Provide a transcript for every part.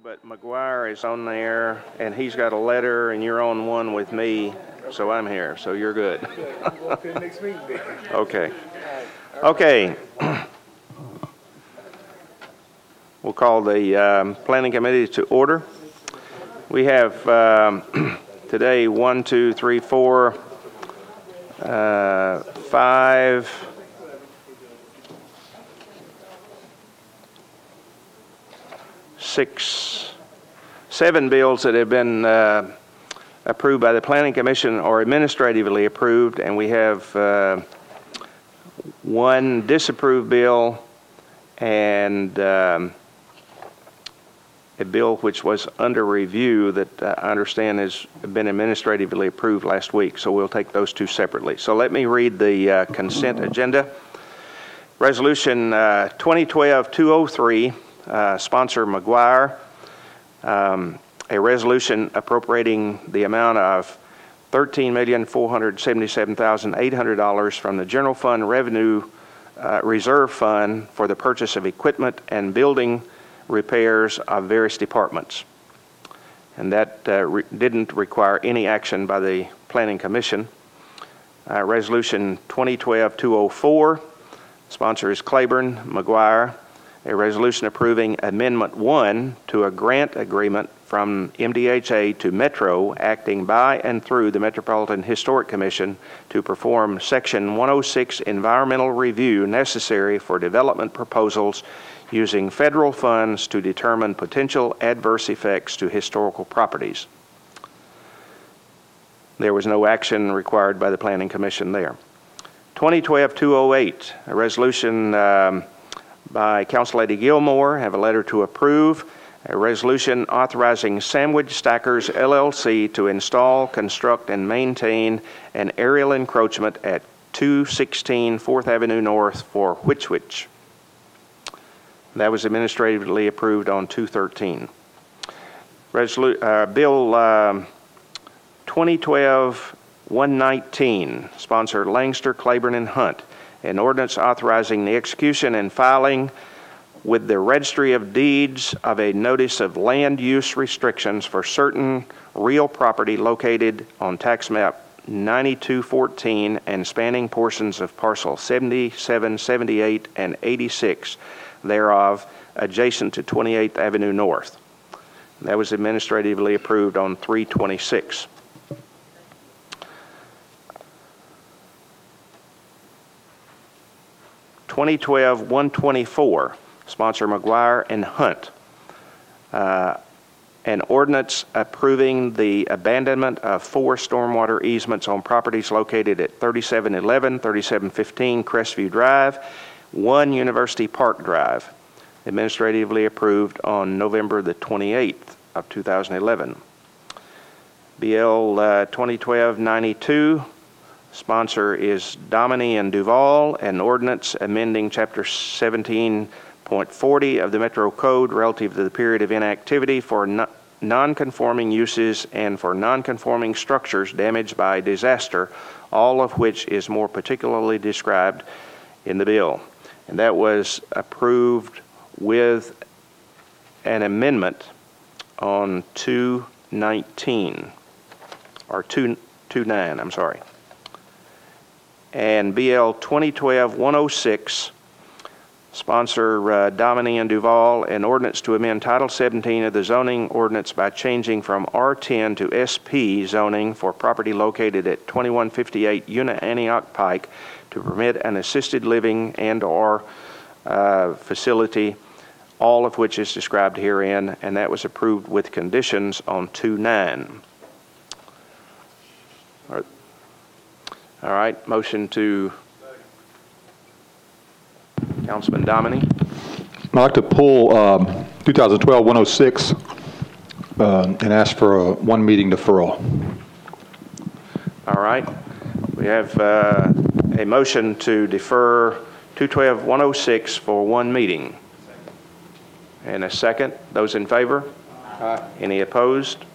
but McGuire is on there, and he's got a letter, and you're on one with me, so I'm here, so you're good. We'll see you next meeting then. Okay. Okay. We'll call the Planning Committee to order. We have today 1, 2, 3, 4, 5, 6, 7 bills that have been approved by the Planning Commission or administratively approved, and we have one disapproved bill and a bill which was under review that I understand has been administratively approved last week. So we'll take those two separately. So let me read the consent agenda. Resolution 2012-203, sponsor McGuire. A resolution appropriating the amount of $13,477,800 from the General Fund Revenue Reserve Fund for the purchase of equipment and building repairs of various departments. And that didn't require any action by the Planning Commission. Resolution 2012-204, sponsor is Claiborne McGuire. A resolution approving Amendment 1 to a grant agreement from MDHA to Metro, acting by and through the Metropolitan Historic Commission to perform Section 106 environmental review necessary for development proposals using federal funds to determine potential adverse effects to historical properties. There was no action required by the Planning Commission there. 2012-208, a resolution by Councillady Gilmore, have a letter to approve. A resolution authorizing Sandwich Stackers LLC to install, construct, and maintain an aerial encroachment at 216 4th Avenue North for Which Wich. That was administratively approved on 2/13. Bill 2012-119, sponsor Langster, Claiborne, and Hunt. An ordinance authorizing the execution and filing with the Registry of Deeds of a notice of land use restrictions for certain real property located on tax map 9214 and spanning portions of parcel 77, 78, and 86 thereof, adjacent to 28th Avenue North. That was administratively approved on 3/26. (2012-124), sponsor McGuire and Hunt. An ordinance approving the abandonment of 4 stormwater easements on properties located at 3711, 3715 Crestview Drive, 1 University Park Drive, administratively approved on November the 28th of 2011. BL 2012-92, sponsor is Dominy and Duval, an ordinance amending Chapter 17.40 of the Metro Code relative to the period of inactivity for non-conforming uses and for non-conforming structures damaged by disaster, all of which is more particularly described in the bill. And that was approved with an amendment on 2/19, or 2/9, I'm sorry. And BL 2012-106, sponsor Dominy and Duval, an ordinance to amend Title 17 of the zoning ordinance by changing from R10 to SP zoning for property located at 2158 Una Antioch Pike to permit an assisted living and or facility, all of which is described herein, and that was approved with conditions on 2/9. All right, motion to Councilman Dominy. I'd like to pull 2012-106 and ask for a 1 meeting deferral. All right, we have a motion to defer 2012-106 for 1 meeting. And a second. Those in favor? Aye. Any opposed?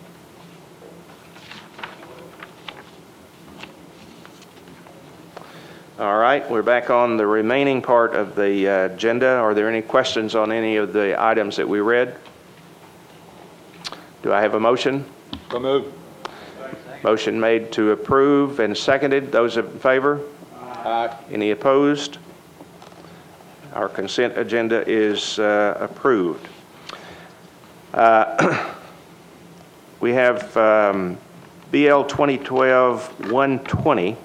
All right, we're back on the remaining part of the agenda. Are there any questions on any of the items that we read? Do I have a motion? So moved. Motion made to approve and seconded. Those in favor? Aye. Any opposed? Our consent agenda is approved. We have BL 2012-120,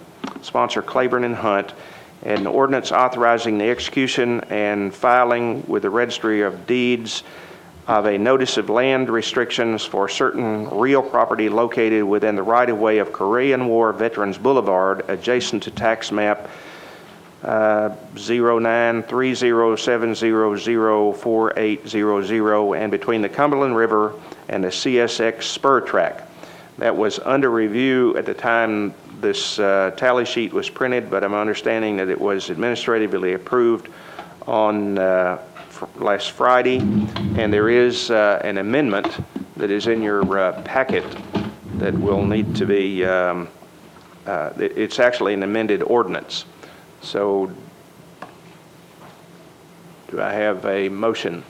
sponsor Claiborne and Hunt, an ordinance authorizing the execution and filing with the Registry of Deeds of a notice of land restrictions for certain real property located within the right-of-way of Korean War Veterans Boulevard, adjacent to tax map 093070004800, and between the Cumberland River and the CSX spur track. That was under review at the time this tally sheet was printed, but I'm understanding that it was administratively approved on last Friday, and there is an amendment that is in your packet that will need to be, it's actually an amended ordinance. So do I have a motion?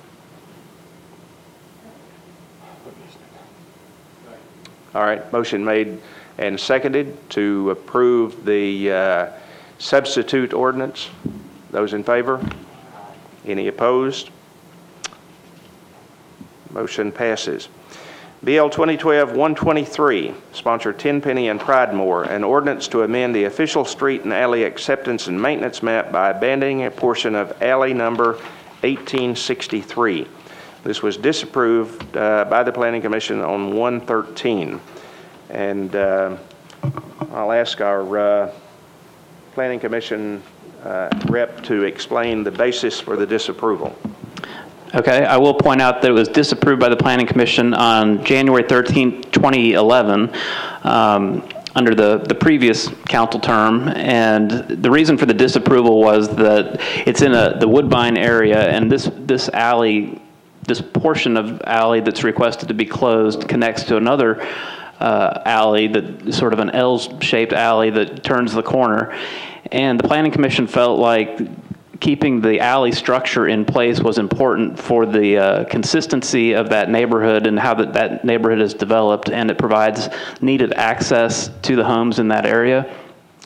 All right, motion made and seconded to approve the substitute ordinance. Those in favor? Any opposed? Motion passes. BL 2012-123, sponsor Tenpenny and Pridemore, an ordinance to amend the official street and alley acceptance and maintenance map by abandoning a portion of alley number 1863. This was disapproved by the Planning Commission on 1/13. And I'll ask our Planning Commission rep to explain the basis for the disapproval. Okay, I will point out that it was disapproved by the Planning Commission on January 13, 2011, under the previous council term, and the reason for the disapproval was that it's in the Woodbine area, and this alley, this portion of alley that's requested to be closed connects to another alley, that sort of an L-shaped alley that turns the corner, and the Planning Commission felt like keeping the alley structure in place was important for the consistency of that neighborhood and how that neighborhood is developed, and it provides needed access to the homes in that area.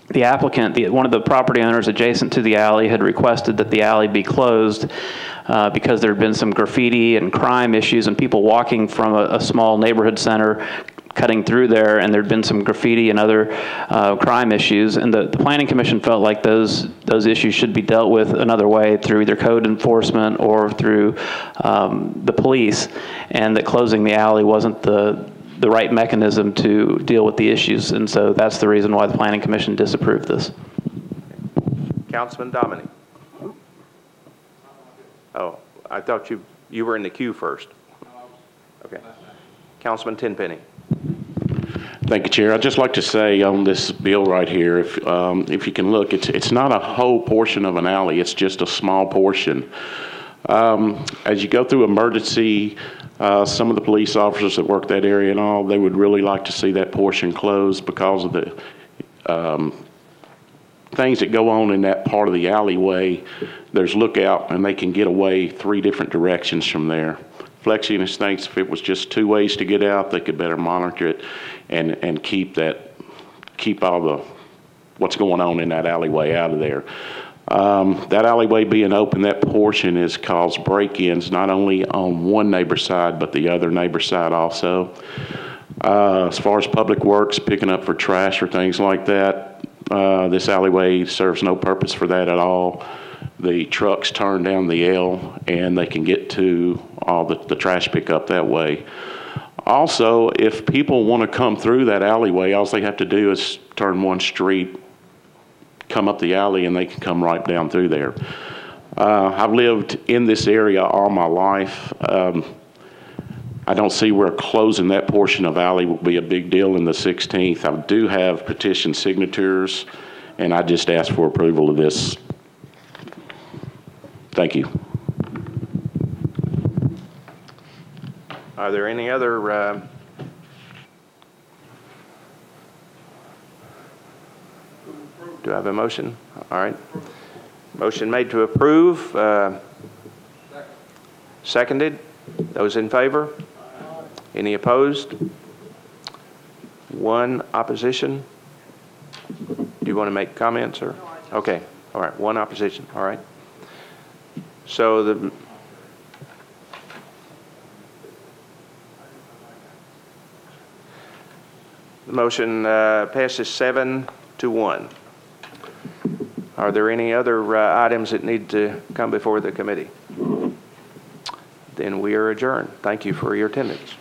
The applicant, one of the property owners adjacent to the alley, had requested that the alley be closed because there had been some graffiti and crime issues and people walking from a small neighborhood center cutting through there, and there'd been some graffiti and other crime issues, and the Planning Commission felt like those issues should be dealt with another way, through either code enforcement or through the police, and that closing the alley wasn't the right mechanism to deal with the issues, and so that's the reason why the Planning Commission disapproved this. Councilman Dominic. Oh, I thought you were in the queue first. Okay. Councilman Tenpenny. Thank you, Chair. I'd just like to say on this bill right here, if you can look, it's not a whole portion of an alley, it's just a small portion. As you go through emergency, some of the police officers that work that area and all, they would really like to see that portion closed because of the things that go on in that part of the alleyway. There's lookout, and they can get away 3 different directions from there. Flexius thinks if it was just 2 ways to get out, they could better monitor it and keep all the what's going on in that alleyway out of there. That alleyway being open, that portion has caused break-ins not only on one neighbor's side but the other neighbor's side also. As far as public works, picking up for trash or things like that, this alleyway serves no purpose for that at all. The trucks turn down the L and they can get to all the trash pickup that way. Also, if people want to come through that alleyway, all they have to do is turn one street, come up the alley, and they can come right down through there. I've lived in this area all my life. I don't see where closing that portion of alley will be a big deal in the 16th. I do have petition signatures, and I just ask for approval of this. Thank you. Are there any other do I have a motion? All right. Motion made to approve. Seconded. Those in favor? Any opposed? One opposition? Do you want to make comments, or? Okay, all right, one opposition, all right. So the motion passes 7-1. Are there any other items that need to come before the committee? Then we are adjourned. Thank you for your attendance.